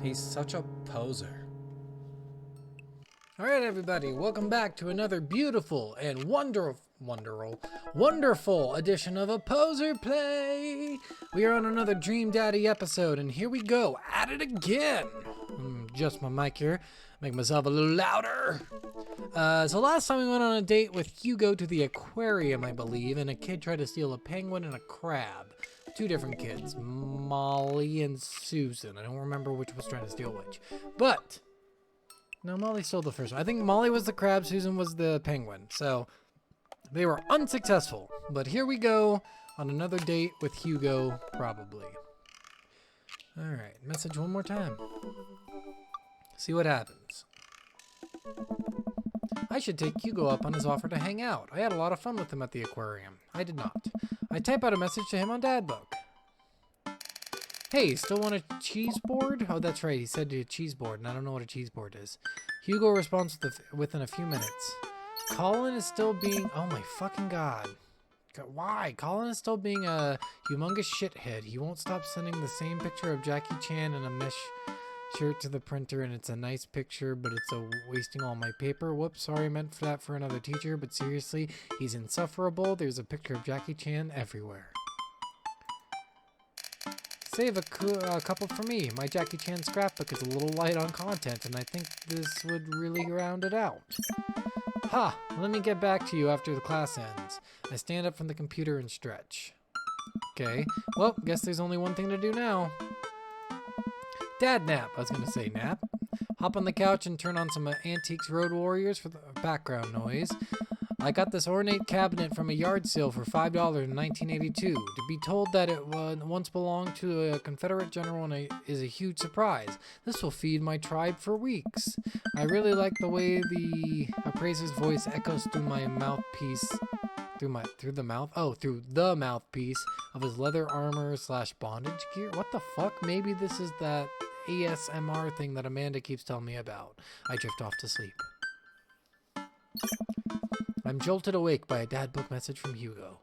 He's such a poser. Alright everybody, welcome back to another beautiful and wonderful edition of A Poser Play! We are on another Dream Daddy episode, and here we go, at it again! Just my mic here, make myself a little louder. So last time we went on a date with Hugo to the aquarium, I believe, and a kid tried to steal a penguin and a crab. Two different kids, Molly and Susan. I don't remember which was trying to steal which. But, no, Molly stole the first one. I think Molly was the crab, Susan was the penguin. So, they were unsuccessful. But here we go on another date with Hugo, probably. Alright, message one more time. See what happens. I should take Hugo up on his offer to hang out. I had a lot of fun with him at the aquarium. I did not. I type out a message to him on Dadbook. Hey, still want a cheese board? Oh, that's right. He said a cheese board, and I don't know what a cheese board is. Hugo responds within a few minutes. Colin is still being... Oh, my fucking God. Why? Colin is still being a humongous shithead. He won't stop sending the same picture of Jackie Chan in a mesh shirt to the printer, and it's a nice picture, but it's wasting all my paper. Whoops, sorry, I meant that for another teacher, but seriously, he's insufferable. There's a picture of Jackie Chan everywhere. Save a couple for me. My Jackie Chan scrapbook is a little light on content, and I think this would really round it out. Ha! Let me get back to you after the class ends. I stand up from the computer and stretch. Okay, well, guess there's only one thing to do now. Dad nap. I was going to say nap. Hop on the couch and turn on some Antiques Road Warriors for the background noise. I got this ornate cabinet from a yard sale for $5 in 1982. To be told that it once belonged to a Confederate general is a huge surprise. This will feed my tribe for weeks. I really like the way the appraiser's voice echoes through my mouthpiece. Through the mouthpiece of his leather armor / bondage gear. What the fuck? Maybe this is that ASMR thing that Amanda keeps telling me about. I drift off to sleep. I'm jolted awake by a Dadbook message from Hugo.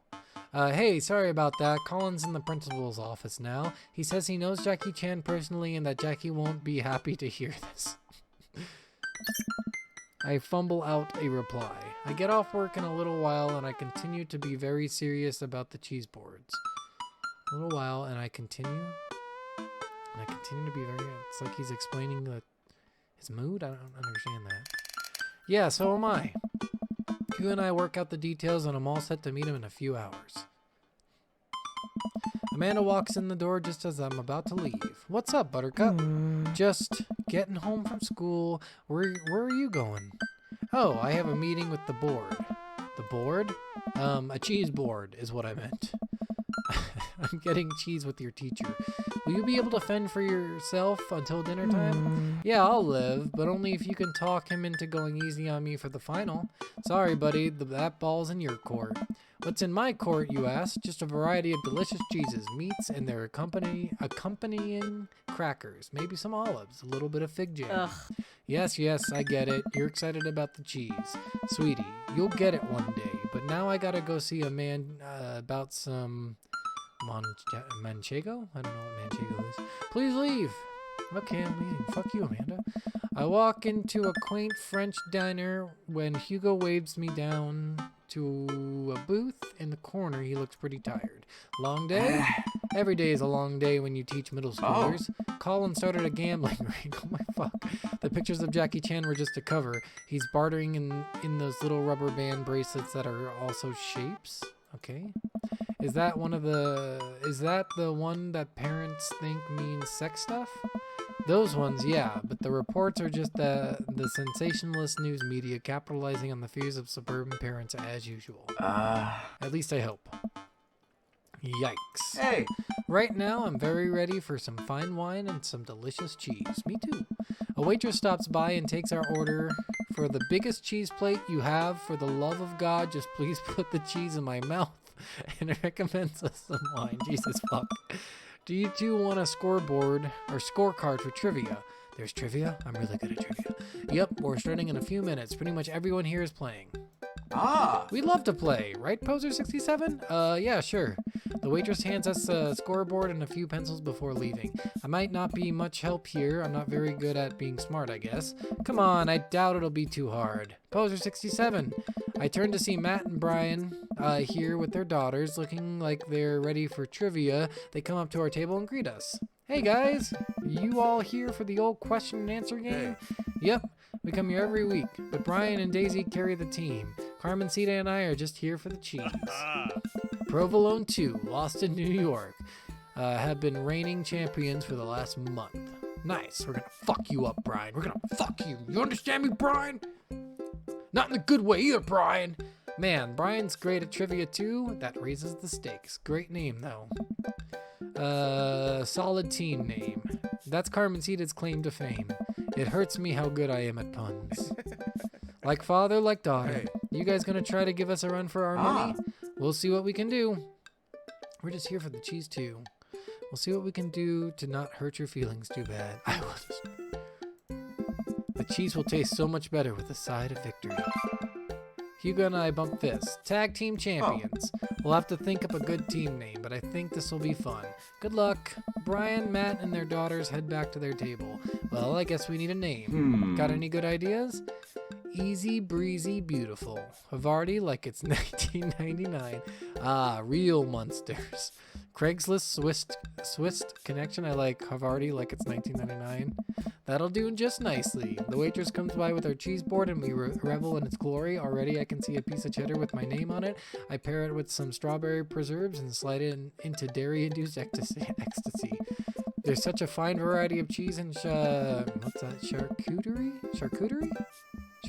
Hey, sorry about that. Colin's in the principal's office now. He says he knows Jackie Chan personally and that Jackie won't be happy to hear this. I fumble out a reply. I get off work in a little while and I continue to be very serious about the cheese boards. A little while and I continue to be very... It's like he's explaining his mood? I don't understand that. Yeah, so am I. Hugh and I work out the details and I'm all set to meet him in a few hours. Amanda walks in the door just as I'm about to leave. What's up, Buttercup? Just getting home from school. Where are you going? Oh, I have a meeting with the board. The board? A cheese board is what I meant. I'm getting cheese with your teacher. Will you be able to fend for yourself until dinner time? Yeah, I'll live, but only if you can talk him into going easy on me for the final. Sorry, buddy, that ball's in your court. What's in my court, you ask? Just a variety of delicious cheeses, meats, and their accompanying crackers. Maybe some olives, a little bit of fig jam. Ugh. Yes, I get it. You're excited about the cheese. Sweetie, you'll get it one day, but now I gotta go see a man about some... Manchego? I don't know what Manchego is. Please leave. Okay, I'm leaving. Fuck you, Amanda. I walk into a quaint French diner when Hugo waves me down to a booth in the corner. He looks pretty tired. Long day? Every day is a long day when you teach middle schoolers. Oh. Colin started a gambling ring. Oh my fuck. The pictures of Jackie Chan were just a cover. He's bartering in those little rubber band bracelets that are also shapes. Okay. Is that the one that parents think means sex stuff? Those ones, yeah, but the reports are just the sensationalist news media capitalizing on the fears of suburban parents as usual. At least I hope. Yikes. Hey! Right now, I'm very ready for some fine wine and some delicious cheese. Me too. A waitress stops by and takes our order. For the biggest cheese plate you have, for the love of God, just please put the cheese in my mouth. And recommends us some wine. Jesus fuck. Do you two want a scoreboard or scorecard for trivia? There's trivia? I'm really good at trivia. Yep, we're starting in a few minutes. Pretty much everyone here is playing. Ah! We'd love to play, right, Poser67? Yeah, sure. The waitress hands us a scoreboard and a few pencils before leaving. I might not be much help here. I'm not very good at being smart, I guess. Come on, I doubt it'll be too hard. Poser 67. I turn to see Matt and Brian here with their daughters, looking like they're ready for trivia. They come up to our table and greet us. Hey guys, you all here for the old question and answer game? Yep, we come here every week, but Brian and Daisy carry the team. Carmen, Sita, and I are just here for the cheese. Provolone 2, lost in New York, have been reigning champions for the last month. Nice, we're gonna fuck you up, Brian. We're gonna fuck you. You understand me, Brian? Not in a good way either, Brian. Man, Brian's great at trivia too. That raises the stakes. Great name, though. Solid team name. That's Carmen Sita's claim to fame. It hurts me how good I am at puns. Like father, like daughter. Hey. You guys gonna try to give us a run for our money? We'll see what we can do. We're just here for the cheese too. We'll see what we can do to not hurt your feelings too bad. I will just... The cheese will taste so much better with a side of victory. Hugo and I bump fists. Tag team champions. We'll have to think up a good team name, but I think this will be fun. Good luck. Brian, Matt, and their daughters head back to their table. Well, I guess we need a name. Got any good ideas? Easy, breezy, beautiful. Havarti like it's 1999. Ah, real monsters. Craigslist Swiss connection. I like Havarti like it's 1999. That'll do just nicely. The waitress comes by with our cheese board and we revel in its glory. Already I can see a piece of cheddar with my name on it. I pair it with some strawberry preserves and slide it into dairy-induced ecstasy. There's such a fine variety of cheese and what's that? Charcuterie? Charcuterie.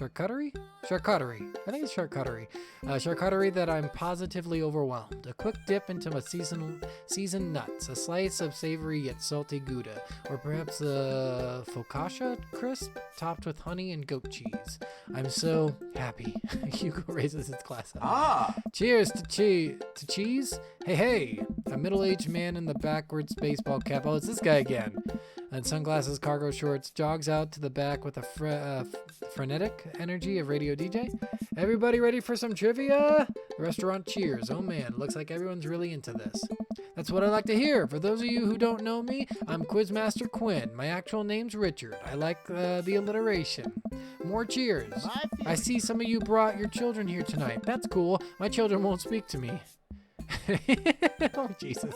I think it's charcuterie. Charcuterie that I'm positively overwhelmed. A quick dip into my seasoned nuts. A slice of savory yet salty Gouda. Or perhaps a focaccia crisp topped with honey and goat cheese. I'm so happy. Hugo raises his glass up. Cheers to cheese. Hey. A middle-aged man in the backwards baseball cap. Oh, it's this guy again. And sunglasses, cargo shorts, jogs out to the back with a frenetic energy of radio DJ. Everybody ready for some trivia? The restaurant cheers. Oh man, looks like everyone's really into this. That's what I like to hear. For those of you who don't know me, I'm Quizmaster Quinn. My actual name's Richard. I like the alliteration. More cheers. I see some of you brought your children here tonight. That's cool. My children won't speak to me. Oh, Jesus.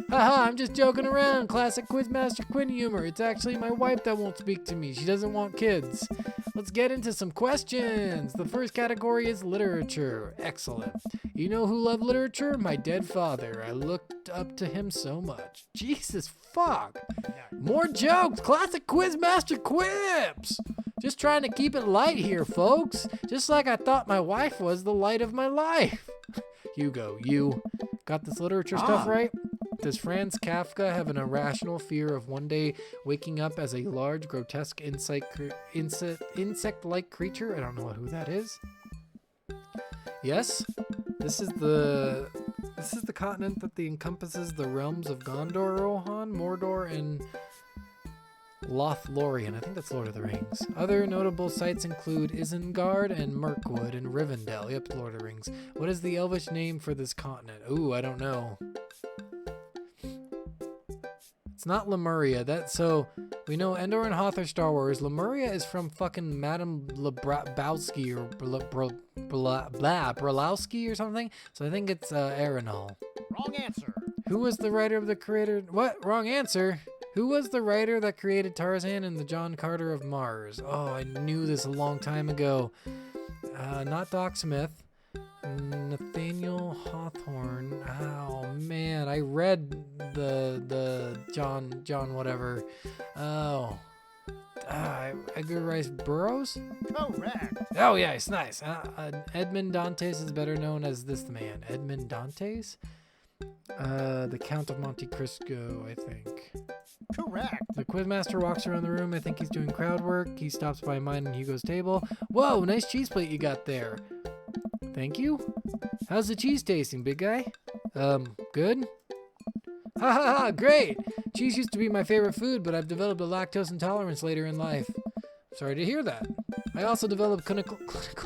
Haha, I'm just joking around. Classic Quizmaster Quinn humor. It's actually my wife that won't speak to me. She doesn't want kids. Let's get into some questions. The first category is literature. Excellent. You know who loved literature? My dead father. I looked up to him so much. Jesus fuck. More jokes. Classic Quizmaster quips. Just trying to keep it light here, folks. Just like I thought my wife was the light of my life. Hugo, you got this literature stuff right? Does Franz Kafka have an irrational fear of one day waking up as a large, grotesque insect-like creature? I don't know who that is. Yes, this is the continent that encompasses the realms of Gondor, Rohan, Mordor, and Lothlorien. I think that's Lord of the Rings. Other notable sites include Isengard and Mirkwood and Rivendell. Yep, Lord of the Rings. What is the Elvish name for this continent? Ooh, I don't know. It's not Lemuria. So we know Endor and Hoth are Star Wars. Lemuria is from fucking Madame Lebowski or Bralowski or something. So I think it's Arenal. Wrong answer. Who was the writer of the creator? What? Wrong answer. Who was the writer that created Tarzan and the John Carter of Mars? Oh, I knew this a long time ago. Not Doc Smith. Nathaniel Hawthorne. Oh man, I read the John whatever. Oh, Edgar Rice Burroughs. Correct. Oh yeah, it's nice. Edmond Dantes is better known as this man. Edmond Dantes. The Count of Monte Cristo, I think. Correct. The Quizmaster walks around the room. I think he's doing crowd work. He stops by mine and Hugo's table. Whoa, nice cheese plate you got there. Thank you. How's the cheese tasting, big guy? Good? Ha ha ha, great! Cheese used to be my favorite food, but I've developed a lactose intolerance later in life. Sorry to hear that. I also developed clinical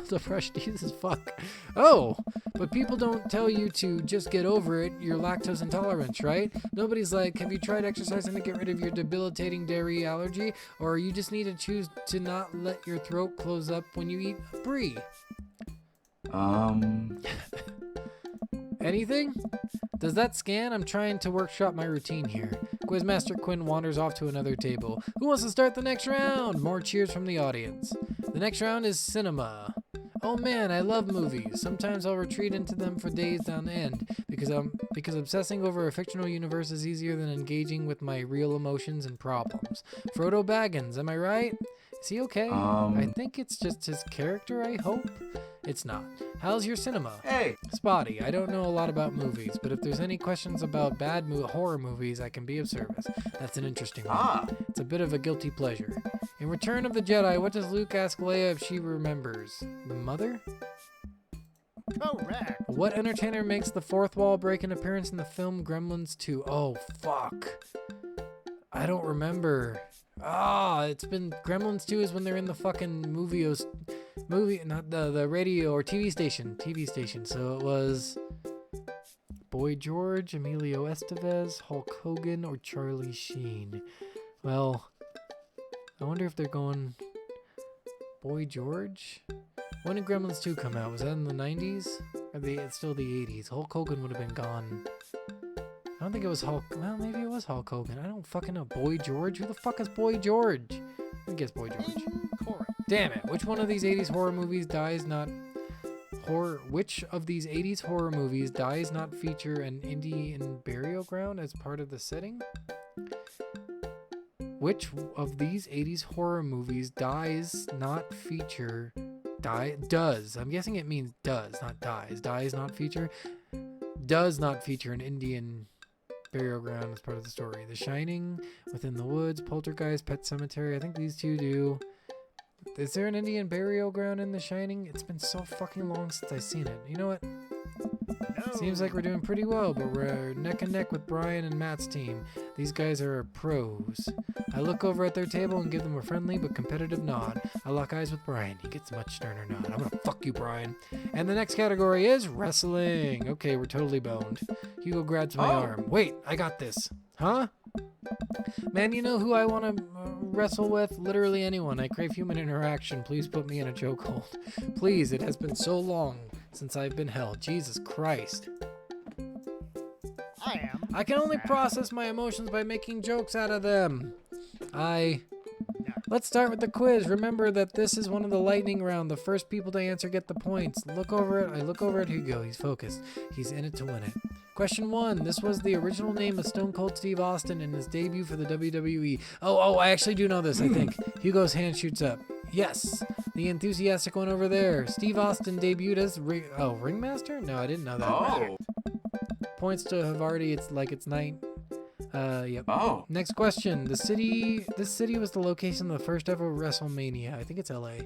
depression. Jesus fuck. Oh, but people don't tell you to just get over it. You're lactose intolerant, right? Nobody's like, have you tried exercising to get rid of your debilitating dairy allergy? Or you just need to choose to not let your throat close up when you eat brie. Anything? Does that scan? I'm trying to workshop my routine here. Quizmaster Quinn wanders off to another table. Who wants to start the next round? More cheers from the audience. The next round is cinema. Oh man, I love movies. Sometimes I'll retreat into them for days on end because obsessing over a fictional universe is easier than engaging with my real emotions and problems. Frodo Baggins, am I right? Is he okay? I think it's just his character, I hope. It's not. How's your cinema? Hey! Spotty. I don't know a lot about movies, but if there's any questions about bad horror movies, I can be of service. That's an interesting one. It's a bit of a guilty pleasure. In Return of the Jedi, what does Luke ask Leia if she remembers? Mother? Correct. What entertainer makes the fourth wall break an appearance in the film Gremlins 2? Oh, fuck. I don't remember. It's been Gremlins 2 is when they're in the fucking movie, not the radio or TV station. So it was Boy George, Emilio Estevez, Hulk Hogan, or Charlie Sheen. Well, I wonder if they're going Boy George. When did Gremlins 2 come out? Was that in the 90s? Or it's still the 80s? Hulk Hogan would have been gone. I don't think it was Hulk. Well, maybe it was Hulk Hogan. I don't fucking know. Boy George? Who the fuck is Boy George? I think it's Boy George. Incorrect. Damn it. Which one of these 80s horror movies dies not... Which of these 80s horror movies dies not feature an Indian burial ground as part of the setting? Which of these 80s horror movies does not feature... does. I'm guessing it means does, not dies. Dies not feature. Does not feature an Indian burial ground as part of the story. The Shining, Within the Woods, Poltergeist, Pet Cemetery. I think these two do. Is there an Indian burial ground in The Shining? It's been so fucking long since I've seen it. You know what? No. Seems like we're doing pretty well, but we're neck and neck with Brian and Matt's team. These guys are pros. I look over at their table and give them a friendly but competitive nod. I lock eyes with Brian. He gets a much sterner nod. I'm gonna fuck you, Brian. And the next category is wrestling. Okay, we're totally boned. Hugo grabs my arm. Wait, I got this. Huh? Man, you know who I want to wrestle with? Literally anyone. I crave human interaction. Please put me in a chokehold. Please, it has been so long since I've been held. Jesus Christ. I can only process my emotions by making jokes out of them. Let's start with the quiz. Remember that this is one of the lightning round. The first people to answer get the points. I look over at Hugo. He's focused. He's in it to win it. Question 1. This was the original name of Stone Cold Steve Austin in his debut for the WWE. Oh, I actually do know this, I think. Hugo's hand shoots up. Yes. The enthusiastic one over there. Steve Austin debuted as Ringmaster? No, I didn't know that. Points to Havarti. It's night. Yep. Next question. This city was the location of the first ever WrestleMania. I think it's LA.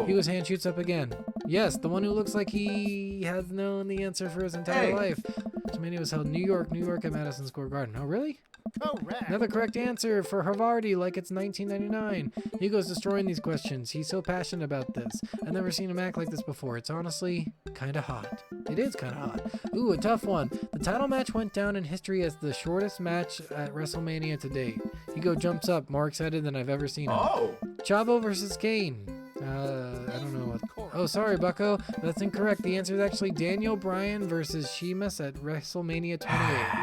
Hugo's hand shoots up again. Yes, the one who looks like he has known the answer for his entire life. WrestleMania was held in New York at Madison Square Garden. Oh, really? Correct. Another correct answer for Havarti, like it's 1999. Hugo's destroying these questions. He's so passionate about this. I've never seen him act like this before. It's honestly kind of hot. It is kind of hot. Ooh, a tough one. The title match went down in history as the shortest match at WrestleMania to date. Hugo jumps up, more excited than I've ever seen him. Chavo versus Kane. I don't know what. Oh, sorry, Bucko. That's incorrect. The answer is actually Daniel Bryan versus Sheamus at WrestleMania 28.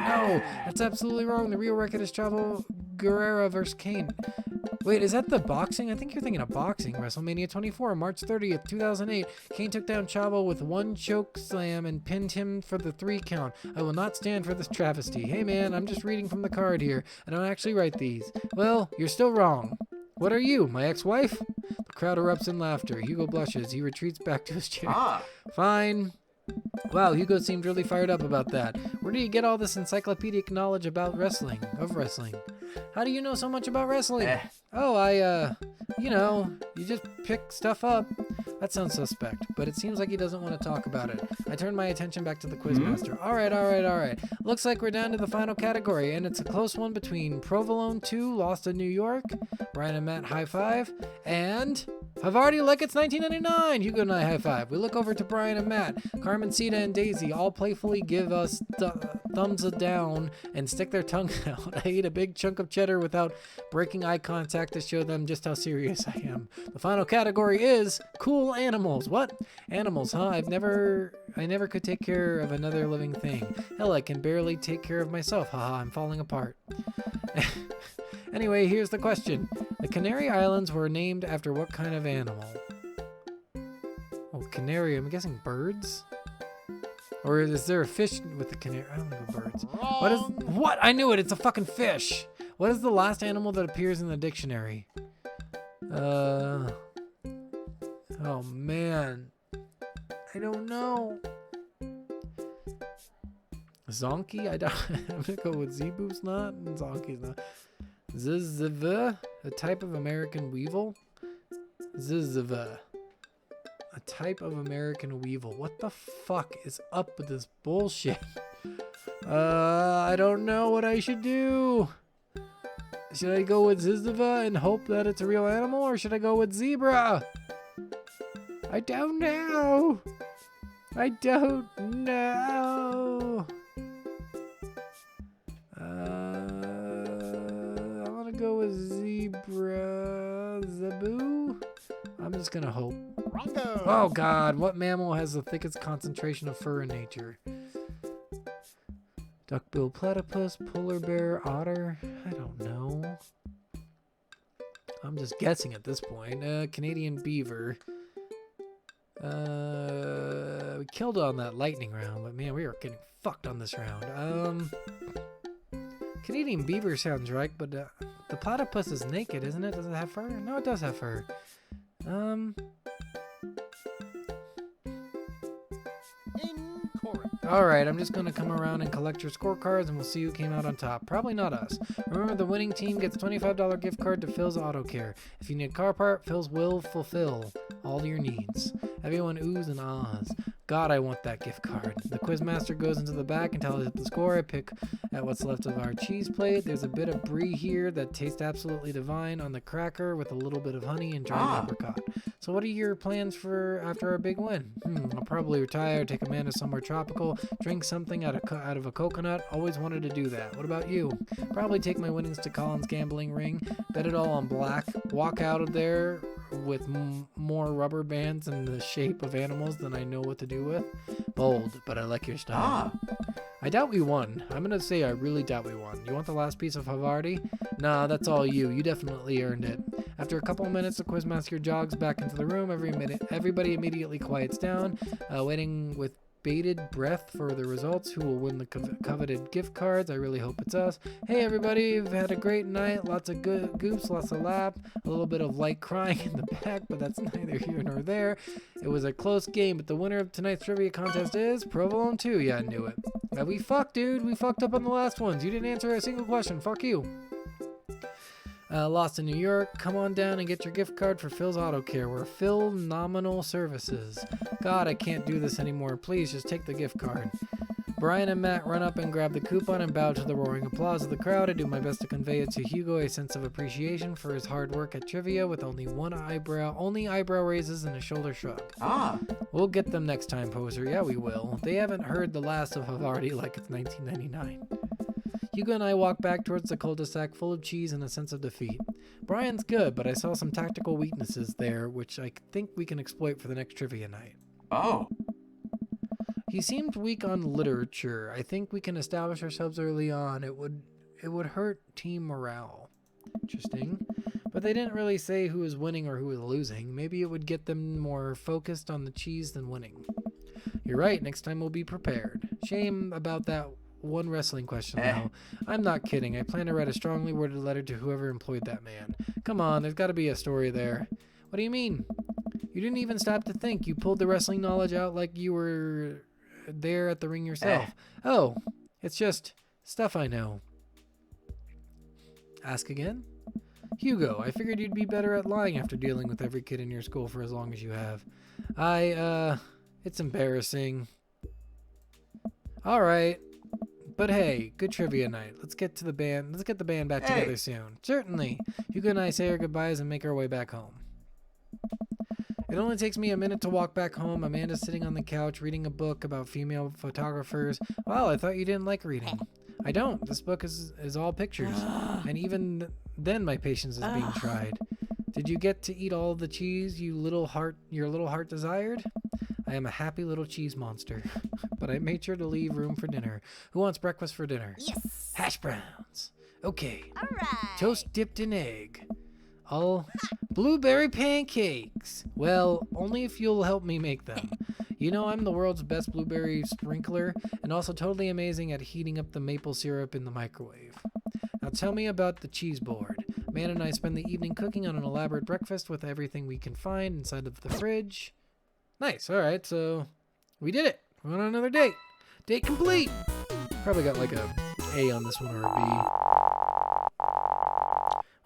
No, that's absolutely wrong. The real record is Chavo Guerrero versus Kane. Wait, is that the boxing? I think you're thinking of boxing. WrestleMania 24, March 30th, 2008. Kane took down Chavo with one choke slam and pinned him for the 3 count. I will not stand for this travesty. Hey, man, I'm just reading from the card here. I don't actually write these. Well, you're still wrong. What are you, my ex-wife? The crowd erupts in laughter. Hugo blushes. He retreats back to his chair. Fine. Wow, Hugo seemed really fired up about that. Where do you get all this encyclopedic knowledge about wrestling? How do you know so much about wrestling? You just pick stuff up. That sounds suspect, but it seems like he doesn't want to talk about it. I turn my attention back to the quizmaster. All right. Looks like we're down to the final category, and it's a close one between Provolone 2, Lost in New York, Brian and Matt high five, and Havarti like it's 1999. Hugo and I high five. We look over to Brian and Matt. Carmen, Sita, and Daisy all playfully give us thumbs down and stick their tongue out. I eat a big chunk of cheddar without breaking eye contact to show them just how serious I am. The final category is cool animals. What? Animals, huh? I never could take care of another living thing. Hell, I can barely take care of myself. Haha, I'm falling apart. Anyway, here's the question. The Canary Islands were named after what kind of animal? Oh, canary, I'm guessing birds? Or is there a fish with the canary? I don't think birds. What? I knew it. It's a fucking fish. What is the last animal that appears in the dictionary? Oh man. I don't know. Zonkey? I'm gonna go with zebu's not, and zonkey's not. Zizv, a type of American weevil. Zizv, a type of American weevil. What the fuck is up with this bullshit? I don't know what I should do. Should I go with Zizva and hope that it's a real animal, or should I go with zebra? I don't know. I don't know. I want to go with zebra. Zebu? I'm just going to hope. Rongo. Oh, God. What mammal has the thickest concentration of fur in nature? Duckbill platypus, polar bear, otter? I don't know. I'm just guessing at this point. Canadian beaver. We killed it on that lightning round, but man, we are getting fucked on this round. Canadian beaver sounds right, but the platypus is naked, isn't it? Does it have fur? No, it does have fur. Incorrect. Alright, I'm just going to come around and collect your scorecards and we'll see who came out on top. Probably not us. Remember, the winning team gets a $25 gift card to Phil's Auto Care. If you need a car part, Phil's will fulfill all your needs. Everyone oohs and ahs. God, I want that gift card. The quizmaster goes into the back and tallies up the score. I pick at what's left of our cheese plate. There's a bit of brie here that tastes absolutely divine on the cracker with a little bit of honey and dried apricot. So what are your plans for after our big win? I'll probably retire, take Amanda somewhere tropical, drink something out of a coconut. Always wanted to do that. What about you? Probably take my winnings to Colin's gambling ring, bet it all on black, walk out of there with more rubber bands in the shape of animals than I know what to do with. Bold, but I like your style. I doubt we won. I'm gonna say I really doubt we won. You want the last piece of Havarti? Nah, that's all you. You definitely earned it. After a couple of minutes, the quizmaster jogs back into the room. Everybody immediately quiets down, waiting with bated breath for the results. Who will win the coveted gift cards? I really hope it's us. Hey everybody, you've had a great night. Lots of good goofs, lots of laughs, a little bit of light crying in the back, but that's neither here nor there. It was a close game, but the winner of tonight's trivia contest is Provolone 2. Yeah, I knew it. We fucked, dude. We fucked up on the last ones. You didn't answer a single question. Fuck you. Lost in New York, come on down and get your gift card for Phil's Auto Care. We're Phil Nominal Services. God, I can't do this anymore. Please just take the gift card. Brian and Matt run up and grab the coupon and bow to the roaring applause of the crowd. I do my best to convey it to Hugo a sense of appreciation for his hard work at trivia with only eyebrow raises and a shoulder shrug. We'll get them next time, poser. Yeah, we will. They haven't heard the last of Havarti like it's 1999. Hugo and I walk back towards the cul-de-sac full of cheese and a sense of defeat. Brian's good, but I saw some tactical weaknesses there, which I think we can exploit for the next trivia night. He seemed weak on literature. I think we can establish ourselves early on. It would hurt team morale. Interesting. But they didn't really say who was winning or who was losing. Maybe it would get them more focused on the cheese than winning. You're right, next time we'll be prepared. Shame about that one wrestling question, though. I'm not kidding. I plan to write a strongly worded letter to whoever employed that man. Come on, there's got to be a story there. What do you mean? You didn't even stop to think. You pulled the wrestling knowledge out like you were there at the ring yourself. Oh, it's just stuff I know. Ask again? Hugo, I figured you'd be better at lying after dealing with every kid in your school for as long as you have. It's embarrassing. All right. But hey, good trivia night. Let's get the band back together soon. Certainly. Hugo and I say our goodbyes and make our way back home. It only takes me a minute to walk back home. Amanda's sitting on the couch reading a book about female photographers. Wow, I thought you didn't like reading. I don't. This book is all pictures. And even then my patience is being tried. Did you get to eat all the cheese your little heart desired? I am a happy little cheese monster. But I made sure to leave room for dinner. Who wants breakfast for dinner? Yes. Hash browns. Okay. All right. Toast dipped in egg. All blueberry pancakes. Well, only if you'll help me make them. You know I'm the world's best blueberry sprinkler and also totally amazing at heating up the maple syrup in the microwave. Now tell me about the cheese board. Man and I spend the evening cooking on an elaborate breakfast with everything we can find inside of the fridge. Nice. All right, so we did it. We're on another date. Date complete. Probably got like a A on this one or a B.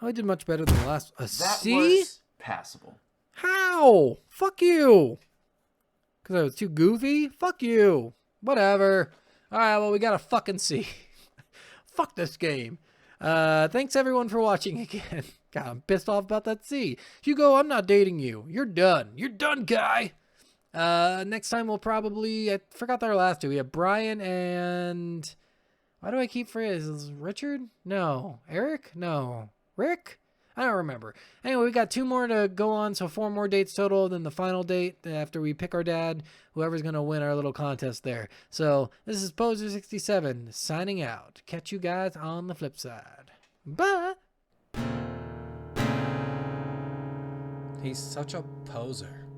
Oh, I did much better than the last. A That C? was passable. How? Fuck you. Because I was too goofy? Fuck you. Whatever. All right, well, we got a fucking C. Fuck this game. Thanks everyone for watching again. God, I'm pissed off about that C. Hugo, I'm not dating you. You're done. You're done, guy. Next time we'll probably, I forgot our last two. We have Brian and, why do I keep is Richard? No. Eric? No. Rick? I don't remember. Anyway, we got 2 more to go on, so 4 more dates total. Then the final date after we pick our dad, whoever's going to win our little contest there. So this is Poser67 signing out. Catch you guys on the flip side. Bye. He's such a poser.